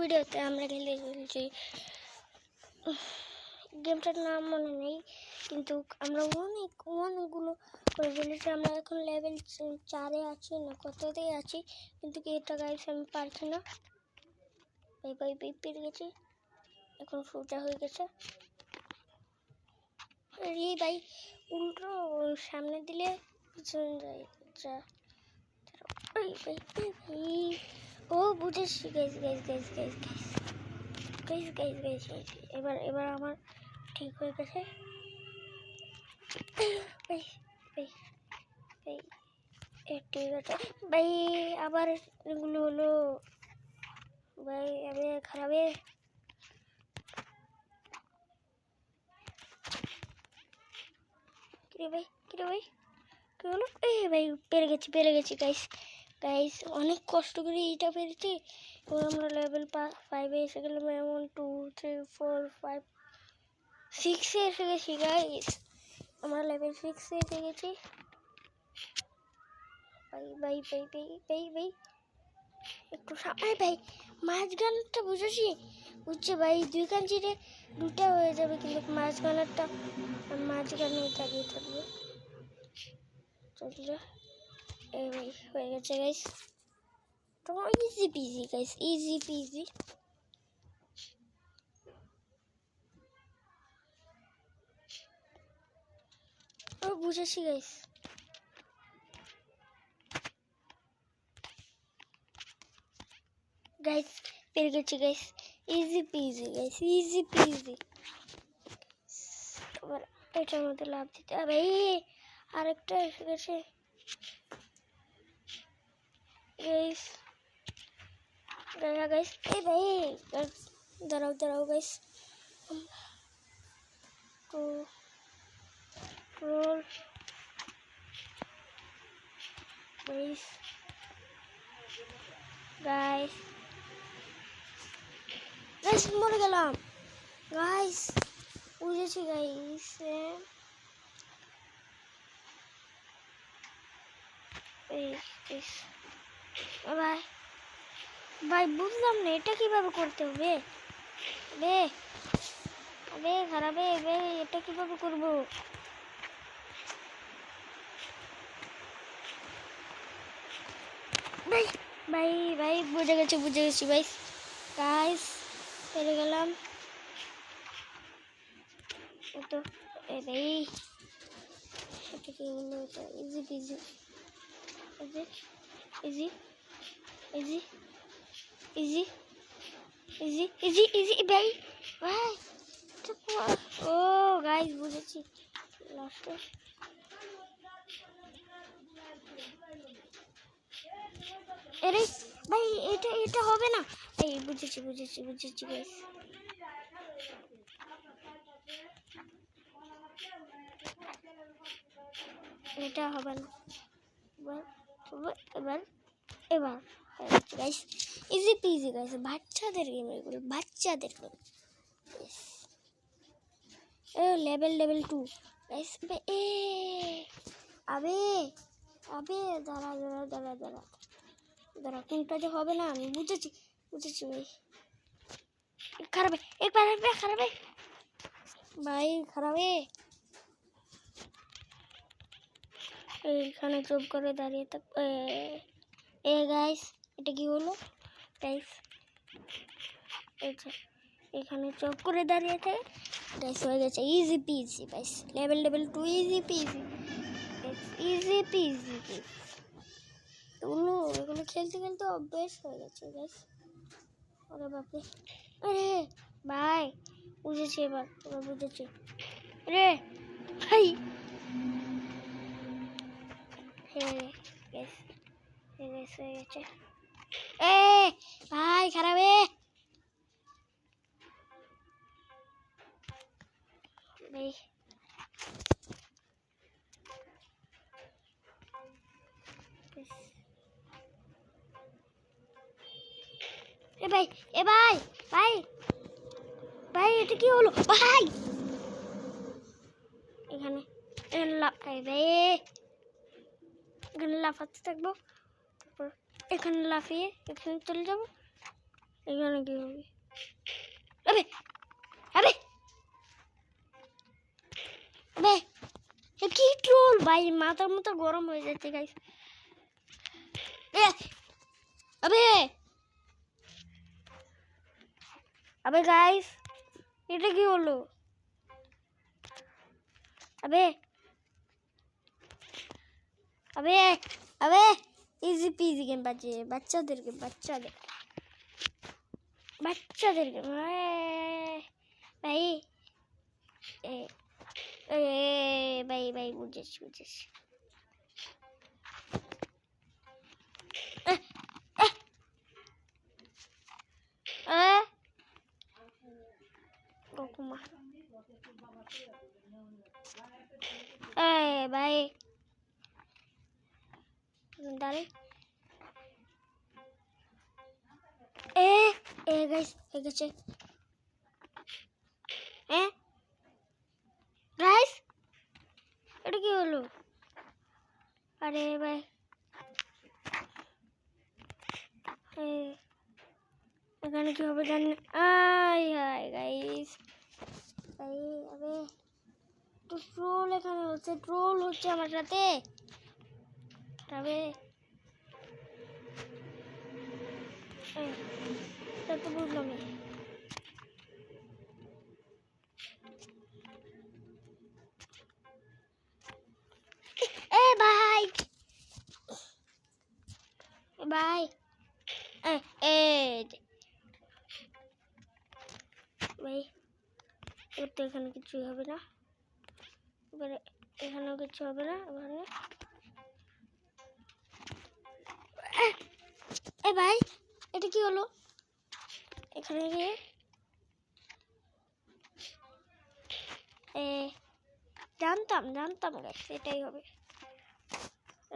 ভিডিওতে আমরা খেলছি গেমটার নাম মনে নেই, কিন্তু আমরা অনেকগুলো করে ফেলেছি। আমরা এখন লেভেল 4-এ আছি না কততেই আছি, কিন্তু কি এটা গাইস আমি পারছি না। ভাই পেরে গেছি, এখন সোজা হয়ে গেছে। এই ভাই উল্টো সামনে দিলে পিছনে যায়। আচ্ছা ভাই ও বুঝেছি গাইস এবার আমার ঠিক হয়ে গেছে। ঠিক আছে ভাই, আবার এগুলো হলো ভাই। আমি খারাপে কিরে ভাই কি হলো? এই ভাই পেরে গেছি গাইস অনেক কষ্ট করে এইটা পেরেছি। এবার আমরা লেভেল 5-এ এসে গেলাম। 1 2 3 4 5 6-এ এসে গেছি গাইস। আমরা লেভেল 6-এ এসে গেছি। ভাই একটু সামনে ভাই, মাঝখানটা বুঝেছি ভাই। দুই কাঞ্চিরে দুটা হয়ে যাবে, কিন্তু মাঝখানেরটা মাঝখানে দাঁড়িয়ে থাকবে। চলছে এই ভাই হয়ে গেছে গাইস। তোমার easy peasy guys, easy peasy. ও বুঝেছি গাইস। গাইস পেরে গেছি guys, easy peasy guys, easy peasy. এবার এটার মধ্যে লাভ দিতে হবে। আরেকটা এসে গেছে গাইস। গাইস এই ভাই দাঁড়াও গাইস। তো রোল গাইস মরে গেলাম গাইস। বুঝেছি গাইস। ভাই বুঝলাম না এটা কিভাবে করতে হবে। খারাপ এটা কিভাবে করবো? ভাই বুঝে গেছি ভাই। গাইস পেরে গেলাম তো। ভাই এটা কি হলো? এটা ইজি পিজি ইজি ভাই। ও গাইস বুঝেছি লাস্টে। আরে ভাই এটা হবে না। এই বুঝেছি গাইস। এটা হবে না। এবার গাইস ইজি পিজি গাইস। বাচ্চাদের গেম এগুলো, বাচ্চাদের গেম। Level 2 guys. আবে দাঁড়া কোনটা যে হবে না আমি বুঝেছি ভাই। খারাপ ভাই এইখানে চুপ করে দাঁড়িয়ে থাক। গাইস এটা কি হলো গাইস? এখানে চুপ করে দাঁড়িয়ে থাকে গাইস। হয়ে গেছে easy peasy guys. Level 2 easy PG এগুলো খেলতে অভ্যেস হয়ে গেছে গাইস। আরে বাপরে, আরে ভাই বুঝেছি এবার বুঝেছি। রে ভাই হয়ে গেছে। ভাই খারাপ ভাই। ভাই এটা কি হলো ভাই? এখানে লাফাতে থাকবো, তারপর এখানে লাফিয়ে এখানে চলে যাবো। এখানে কি হবে? আবে আবে আবে এ কি ট্রোল ভাই, মাথার মতো গরম হয়ে যাচ্ছে গাইস। আবে আবে গাইস, এটা কি হলো? আবে আবে আবে ইজি পিজি গেম বাজে, বাচ্চাদের গেম, বাচ্চাদের গেম ভাই। এ এ ভাই ভাই বুঝেছি। Kokuma. Bye. Dale. Guys, check. Guys, এটা কি হলো? আরে ভাই, এখানে কি হবে জানি না। গাইস, আবে ট্রোল এখানে হচ্ছে, আমার সাথে। তবে তো বুঝলাম না। ভাই ভাই ভাই, তো এখানে কিছুই হবে না, এবারে এখানেও কিছু হবে না। ভাই এটা কি হলো? এখানে গিয়ে জানতাম গাইস এটাই হবে।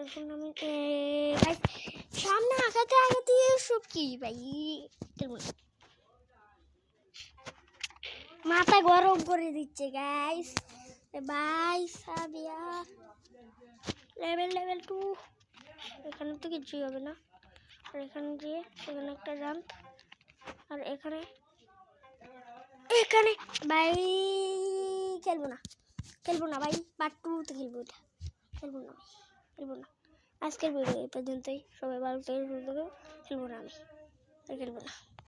এখন আমি গাইস সামনে আগাতে এসব কি ভাই, মাথা গরম করে দিচ্ছে গাইস। ভাই সাবিয়া লেভেল 2, এখানে তো কিছুই হবে না। আর এখানে গিয়ে এখানে একটা জাম্প, আর এখানে ভাই খেলবো না ভাই, পার্ট 2 তে খেলবো। এটা খেলবো না। আজকের ভিডিও এই পর্যন্তই। সবাই ভালো থেকে খেলবো না, আমি খেলবো না।